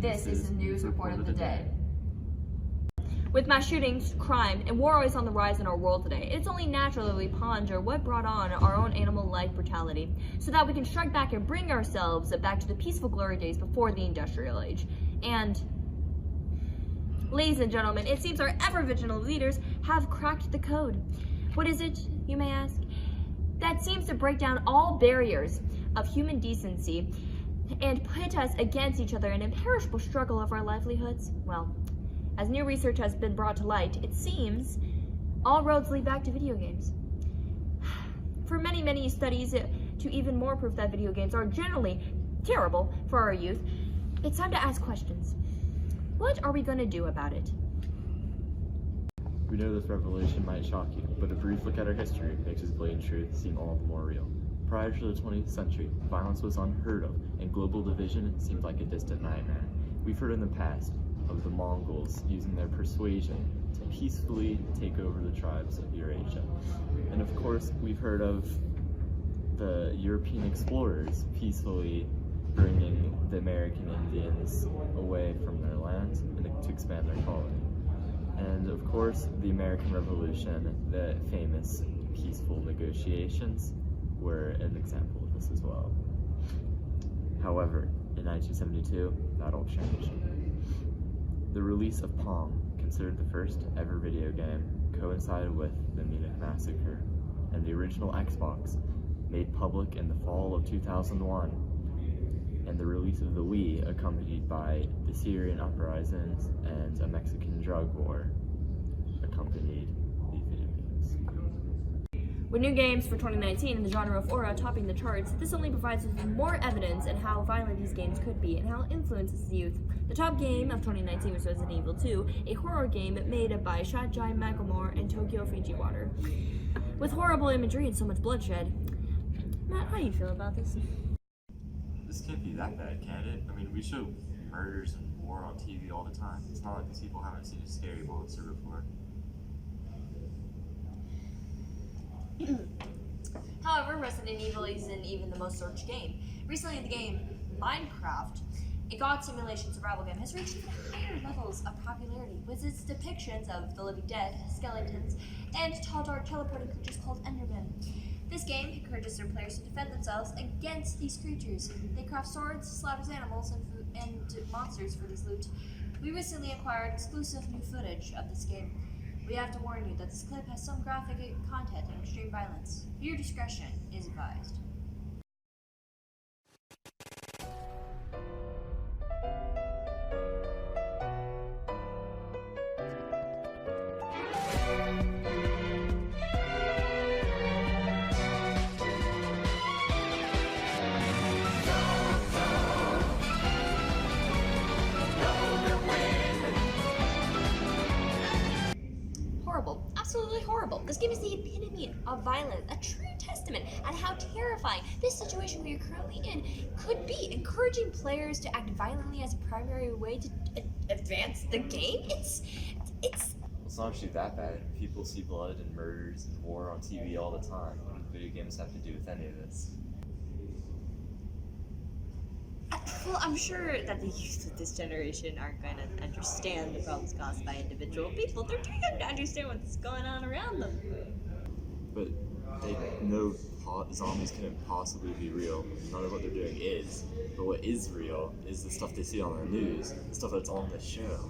this is the news report of the day. With mass shootings, crime, and war always on the rise in our world today, it's only natural that we ponder what brought on our own animal-like brutality, so that we can strike back and bring ourselves back to the peaceful glory days before the Industrial Age. And, ladies and gentlemen, it seems our ever-vigilant leaders have cracked the code. What is it, you may ask? That seems to break down all barriers of human decency and put us against each other in an imperishable struggle of our livelihoods. Well, as new research has been brought to light, it seems all roads lead back to video games. For many, many studies, to even more proof that video games are generally terrible for our youth, it's time to ask questions. What are we going to do about it? We know this revelation might shock you, but a brief look at our history makes this blatant truth seem all the more real. Prior to the 20th century, violence was unheard of, and global division seemed like a distant nightmare. We've heard in the past of the Mongols using their persuasion to peacefully take over the tribes of Eurasia. And of course, we've heard of the European explorers peacefully bringing the American Indians away from their lands and to expand their colony. And of course, the American Revolution, the famous peaceful negotiations, were an example of this as well. However, in 1972, that all changed. The release of Pong, considered the first ever video game, coincided with the Munich Massacre, and the original Xbox, made public in the fall of 2001, and the release of the Wii, accompanied by the Syrian uprisings and a Mexican drug war, accompanied these video games. With new games for 2019 and the genre of horror topping the charts, this only provides us with more evidence on how violent these games could be and how it influences the youth. The top game of 2019 was Resident Evil 2, a horror game made by Jaden McElroy and Tokyo Fujiwara. With horrible imagery and so much bloodshed. Matt, how do you feel about this? This can't be that bad, can it? I mean, we show murders and war on TV all the time. It's not like these people haven't seen a scary monster before. However, Resident Evil isn't even the most searched game. Recently, the game Minecraft, a god simulation survival game, has reached even higher levels of popularity with its depictions of the living dead, skeletons, and tall, dark, teleporting creatures called Endermen. This game encourages their players to defend themselves against these creatures. They craft swords, slaughters animals, and monsters for this loot. We recently acquired exclusive new footage of this game. We have to warn you that this clip has some graphic content and extreme violence. Your discretion is advised. Horrible. Absolutely horrible. This game is the epitome of violence, a true testament on how terrifying this situation we are currently in could be. Encouraging players to act violently as a primary way to advance the game? It's not actually that bad. People see blood and murders and war on TV all the time. What do video games have to do with any of this? Well, I'm sure that the youth of this generation aren't going to understand the problems caused by individual people. They're too young to understand what's going on around them. But they know zombies couldn't possibly be real. None of what they're doing is. But what is real is the stuff they see on the news, the stuff that's on the show.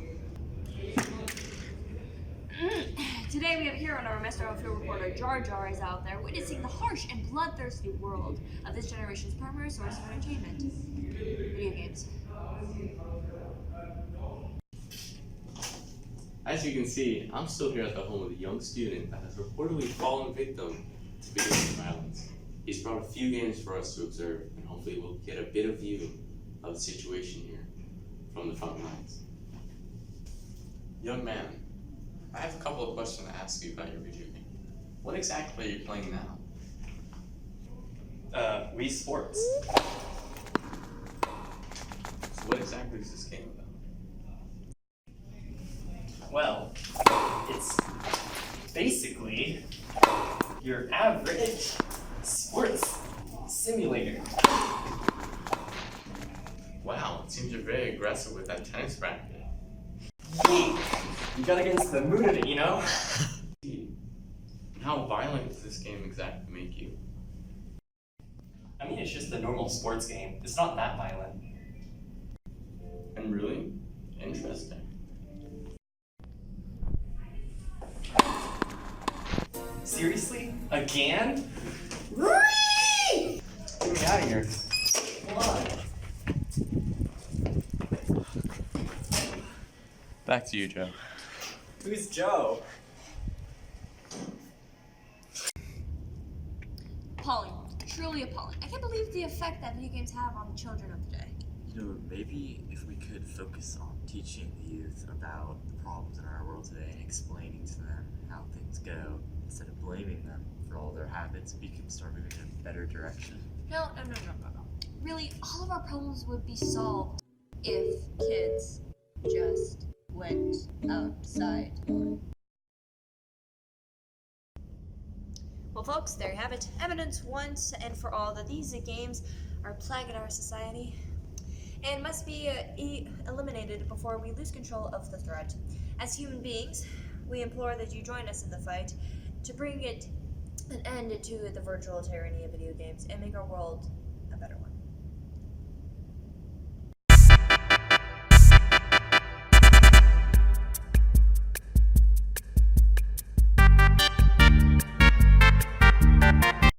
Today we have here on our Master of Field reporter, Jar Jar is out there witnessing the harsh and bloodthirsty world of this generation's primary source of entertainment. Video games. As you can see, I'm still here at the home of a young student that has reportedly fallen victim to video game violence. He's brought a few games for us to observe, and hopefully we'll get a bit of view of the situation here from the front lines. Young man, I have a couple of questions to ask you about your video game. What exactly are you playing now? Wii Sports. So what exactly is this game about? Well, it's basically your average sports simulator. Wow, it seems you're very aggressive answer with that tennis racket. You gotta get into the mood of it, you know? How violent does this game exactly make you? I mean, it's just a normal sports game. It's not that violent. And really interesting. Seriously? Again? Get me out of here. Come on. Back to you, Joe. Who's Joe? Appalling. Truly appalling. I can't believe the effect that video games have on the children of today. You know, maybe if we could focus on teaching the youth about the problems in our world today and explaining to them how things go, instead of blaming them for all their habits, we can start moving in a better direction. No. Really, all of our problems would be solved if kids just went outside more. Well, folks, there you have it. Evidence once and for all that these games are a plague in our society and must be eliminated before we lose control of the threat. As human beings, we implore that you join us in the fight to bring it an end to the virtual tyranny of video games and make our world a better one.